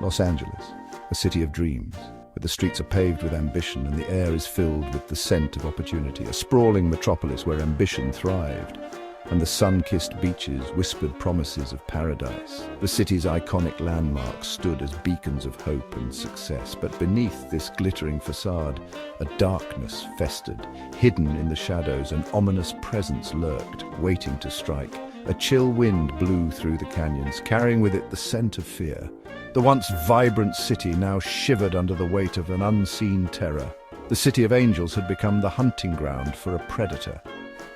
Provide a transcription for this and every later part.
Los Angeles, a city of dreams, where the streets are paved with ambition and the air is filled with the scent of opportunity, a sprawling metropolis where ambition thrived, and the sun-kissed beaches whispered promises of paradise. The city's iconic landmarks stood as beacons of hope and success, but beneath this glittering facade, a darkness festered. Hidden in the shadows, an ominous presence lurked, waiting to strike. A chill wind blew through the canyons, carrying with it the scent of fear. The once vibrant city now shivered under the weight of an unseen terror. The City of Angels had become the hunting ground for a predator,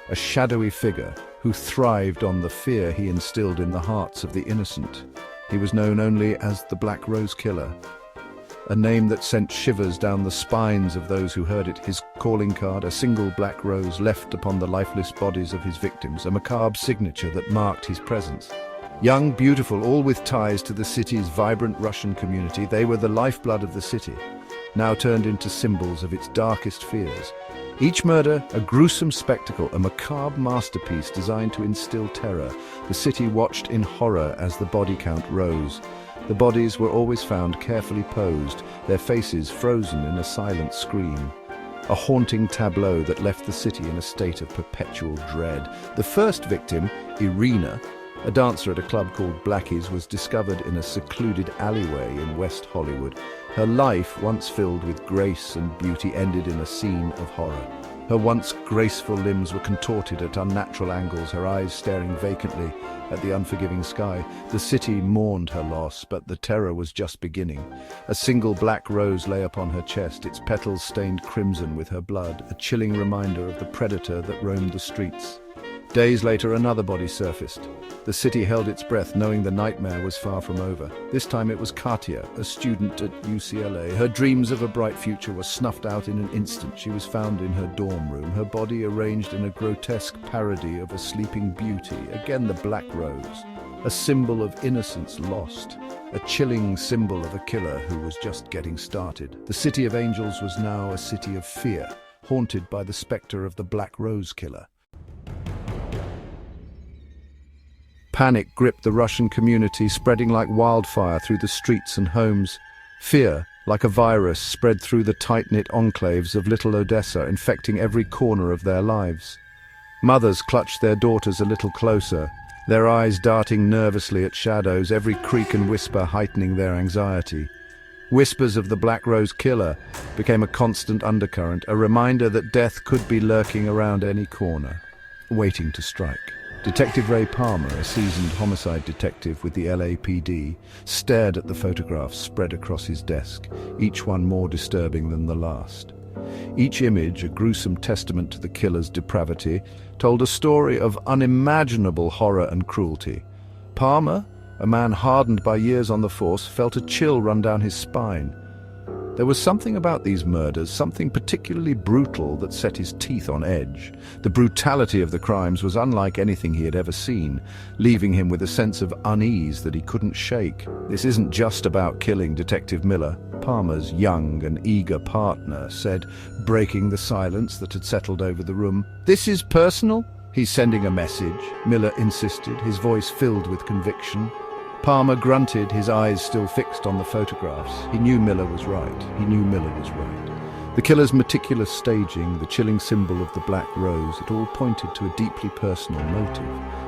a shadowy figure who thrived on the fear he instilled in the hearts of the innocent. He was known only as the Black Rose Killer, a name that sent shivers down the spines of those who heard it. His calling card, a single black rose left upon the lifeless bodies of his victims, a macabre signature that marked his presence. Young, beautiful, all with ties to the city's vibrant Russian community, they were the lifeblood of the city, now turned into symbols of its darkest fears. Each murder, a gruesome spectacle, a macabre masterpiece designed to instill terror. The city watched in horror as the body count rose. The bodies were always found carefully posed, their faces frozen in a silent scream. A haunting tableau that left the city in a state of perpetual dread. The first victim, Irina, a dancer at a club called Blackie's, was discovered in a secluded alleyway in West Hollywood. Her life, once filled with grace and beauty, ended in a scene of horror. Her once graceful limbs were contorted at unnatural angles, her eyes staring vacantly at the unforgiving sky. The city mourned her loss, but the terror was just beginning. A single black rose lay upon her chest, its petals stained crimson with her blood, a chilling reminder of the predator that roamed the streets. Days later, another body surfaced. The city held its breath, knowing the nightmare was far from over. This time it was Katia, a student at UCLA. Her dreams of a bright future were snuffed out in an instant. She was found in her dorm room, her body arranged in a grotesque parody of a sleeping beauty. Again, the black rose, a symbol of innocence lost, a chilling symbol of a killer who was just getting started. The City of Angels was now a city of fear, haunted by the specter of the Black Rose Killer. Panic gripped the Russian community, spreading like wildfire through the streets and homes. Fear, like a virus, spread through the tight-knit enclaves of Little Odessa, infecting every corner of their lives. Mothers clutched their daughters a little closer, their eyes darting nervously at shadows, every creak and whisper heightening their anxiety. Whispers of the Black Rose Killer became a constant undercurrent, a reminder that death could be lurking around any corner, waiting to strike. Detective Ray Palmer, a seasoned homicide detective with the LAPD, stared at the photographs spread across his desk, each one more disturbing than the last. Each image, a gruesome testament to the killer's depravity, told a story of unimaginable horror and cruelty. Palmer, a man hardened by years on the force, felt a chill run down his spine. There was something about these murders, something particularly brutal, that set his teeth on edge. The brutality of the crimes was unlike anything he had ever seen, leaving him with a sense of unease that he couldn't shake. "This isn't just about killing," Detective Miller, Palmer's young and eager partner, said, breaking the silence that had settled over the room. "This is personal?" "He's sending a message," Miller insisted, his voice filled with conviction. Palmer grunted, his eyes still fixed on the photographs. He knew Miller was right. He knew Miller was right. The killer's meticulous staging, the chilling symbol of the Black Rose, it all pointed to a deeply personal motive.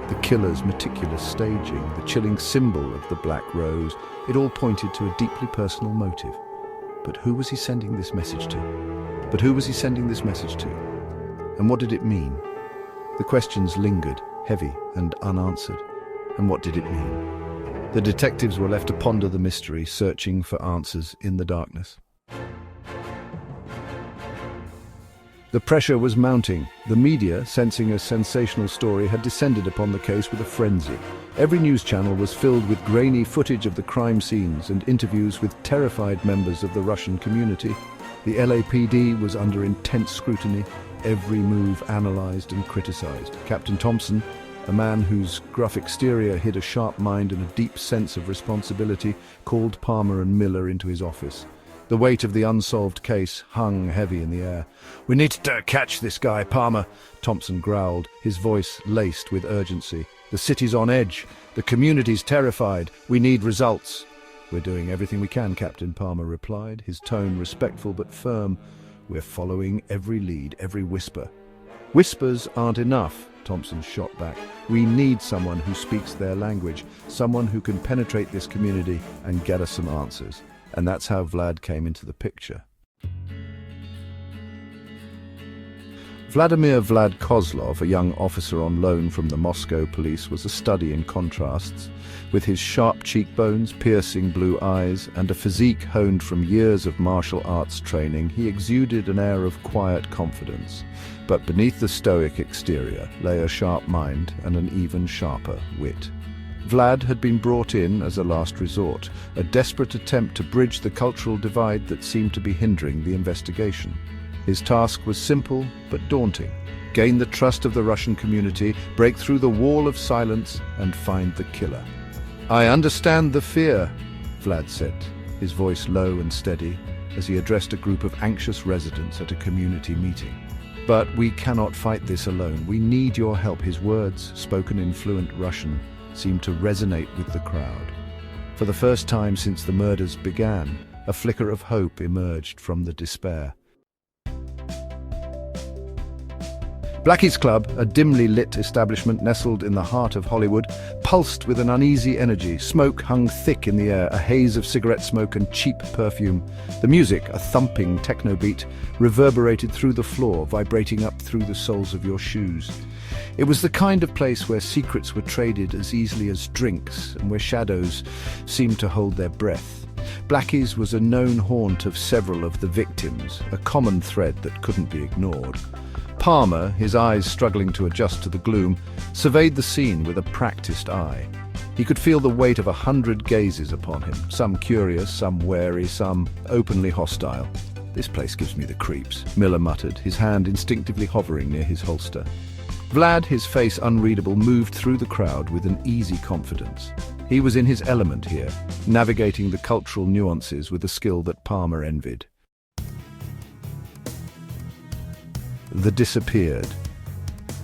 The killer's meticulous staging, the chilling symbol of the Black Rose, it all pointed to a deeply personal motive. But who was he sending this message to? But who was he sending this message to? And what did it mean? The questions lingered, heavy and unanswered. And what did it mean? The detectives were left to ponder the mystery, searching for answers in the darkness. The pressure was mounting. The media, sensing a sensational story, had descended upon the case with a frenzy. Every news channel was filled with grainy footage of the crime scenes and interviews with terrified members of the Russian community. The LAPD was under intense scrutiny, every move analyzed and criticized. Captain Thompson, a man whose gruff exterior hid a sharp mind and a deep sense of responsibility, called Palmer and Miller into his office. The weight of the unsolved case hung heavy in the air. "We need to catch this guy, Palmer," Thompson growled, his voice laced with urgency. "The city's on edge. The community's terrified. We need results." "We're doing everything we can, Captain," Palmer replied, his tone respectful but firm. "We're following every lead, every whisper." "Whispers aren't enough," Thompson shot back. "We need someone who speaks their language, someone who can penetrate this community and get us some answers." And that's how Vlad came into the picture. Vladimir Vlad Kozlov, a young officer on loan from the Moscow police, was a study in contrasts. With his sharp cheekbones, piercing blue eyes, and a physique honed from years of martial arts training, he exuded an air of quiet confidence. But beneath the stoic exterior lay a sharp mind and an even sharper wit. Vlad had been brought in as a last resort, a desperate attempt to bridge the cultural divide that seemed to be hindering the investigation. His task was simple but daunting: gain the trust of the Russian community, break through the wall of silence, and find the killer. "I understand the fear," Vlad said, his voice low and steady, as he addressed a group of anxious residents at a community meeting. "But we cannot fight this alone. We need your help." His words, spoken in fluent Russian, seemed to resonate with the crowd. For the first time since the murders began, a flicker of hope emerged from the despair. Blackie's Club, a dimly lit establishment nestled in the heart of Hollywood, pulsed with an uneasy energy. Smoke hung thick in the air, a haze of cigarette smoke and cheap perfume. The music, a thumping techno beat, reverberated through the floor, vibrating up through the soles of your shoes. It was the kind of place where secrets were traded as easily as drinks, and where shadows seemed to hold their breath. Blackie's was a known haunt of several of the victims, a common thread that couldn't be ignored. Palmer, his eyes struggling to adjust to the gloom, surveyed the scene with a practiced eye. He could feel the weight of 100 gazes upon him, some curious, some wary, some openly hostile. "This place gives me the creeps," Miller muttered, his hand instinctively hovering near his holster. Vlad, his face unreadable, moved through the crowd with an easy confidence. He was in his element here, navigating the cultural nuances with a skill that Palmer envied. The disappeared.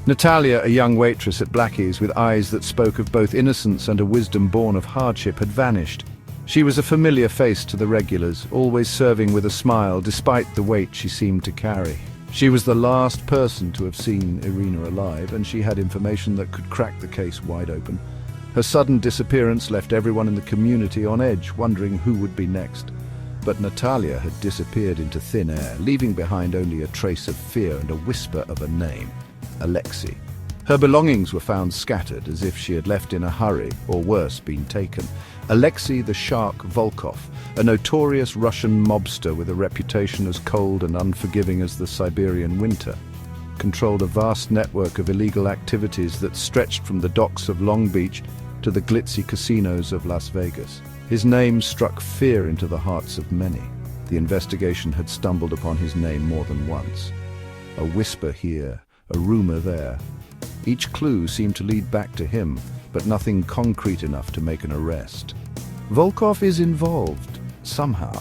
Natalia, a young waitress at Blackie's with eyes that spoke of both innocence and a wisdom born of hardship, had vanished. She was a familiar face to the regulars, always serving with a smile despite the weight she seemed to carry. She was the last person to have seen Irina alive, and she had information that could crack the case wide open. Her sudden disappearance left everyone in the community on edge, wondering who would be next. But Natalia had disappeared into thin air, leaving behind only a trace of fear and a whisper of a name: Alexei. Her belongings were found scattered, as if she had left in a hurry, or worse, been taken. Alexei the Shark Volkov, a notorious Russian mobster with a reputation as cold and unforgiving as the Siberian winter, controlled a vast network of illegal activities that stretched from the docks of Long Beach to the glitzy casinos of Las Vegas. His name struck fear into the hearts of many. The investigation had stumbled upon his name more than once. A whisper here, a rumor there. Each clue seemed to lead back to him, but nothing concrete enough to make an arrest. "Volkov is involved, somehow,"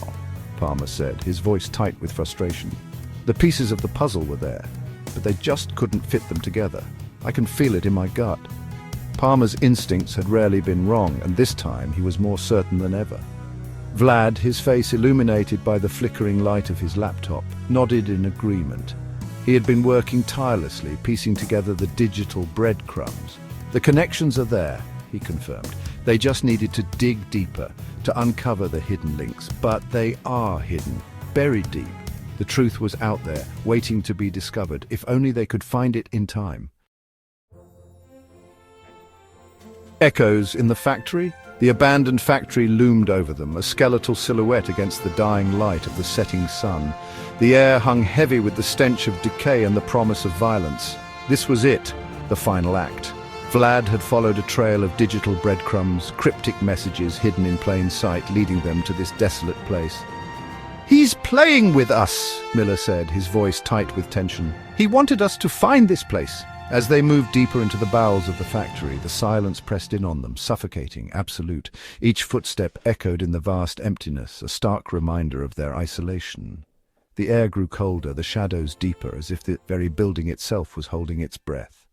Palmer said, his voice tight with frustration. "The pieces of the puzzle were there, but they just couldn't fit them together. I can feel it in my gut." Palmer's instincts had rarely been wrong, and this time he was more certain than ever. Vlad, his face illuminated by the flickering light of his laptop, nodded in agreement. He had been working tirelessly, piecing together the digital breadcrumbs. "The connections are there," he confirmed. "They just needed to dig deeper, to uncover the hidden links. But they are hidden, buried deep. The truth was out there, waiting to be discovered, if only they could find it in time." Echoes in the factory? The abandoned factory loomed over them, a skeletal silhouette against the dying light of the setting sun. The air hung heavy with the stench of decay and the promise of violence. This was it, the final act. Vlad had followed a trail of digital breadcrumbs, cryptic messages hidden in plain sight, leading them to this desolate place. "He's playing with us," Miller said, his voice tight with tension. "He wanted us to find this place." As they moved deeper into the bowels of the factory, the silence pressed in on them, suffocating, absolute. Each footstep echoed in the vast emptiness, a stark reminder of their isolation. The air grew colder, the shadows deeper, as if the very building itself was holding its breath.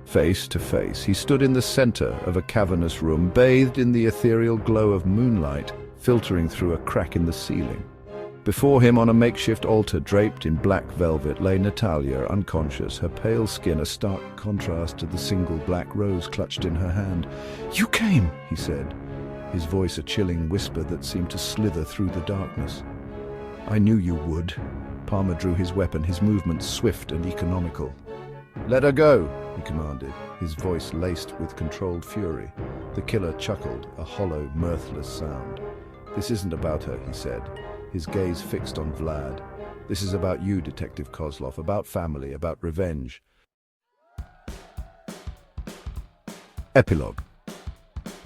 Face to face, he stood in the center of a cavernous room, bathed in the ethereal glow of moonlight filtering through a crack in the ceiling. Before him, on a makeshift altar draped in black velvet, lay Natalia, unconscious, her pale skin a stark contrast to the single black rose clutched in her hand. "You came," he said, his voice a chilling whisper that seemed to slither through the darkness. "I knew you would." Palmer drew his weapon, his movements swift and economical. "Let her go," he commanded, his voice laced with controlled fury. The killer chuckled, a hollow, mirthless sound. "This isn't about her," he said, his gaze fixed on Vlad. "This is about you, Detective Kozlov, about family, about revenge." Epilogue.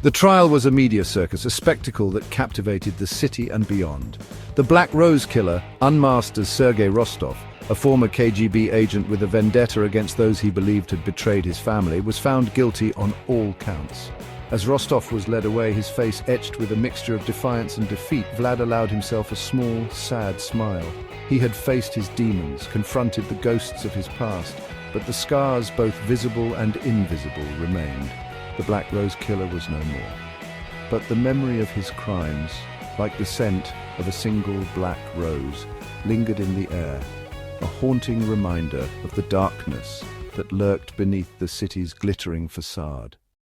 The trial was a media circus, a spectacle that captivated the city and beyond. The Black Rose killer, unmasked as Sergei Rostov, a former KGB agent with a vendetta against those he believed had betrayed his family, was found guilty on all counts. As Rostov was led away, his face etched with a mixture of defiance and defeat, Vlad allowed himself a small, sad smile. He had faced his demons, confronted the ghosts of his past, but the scars, both visible and invisible, remained. The Black Rose killer was no more. But the memory of his crimes, like the scent of a single black rose, lingered in the air, a haunting reminder of the darkness that lurked beneath the city's glittering facade.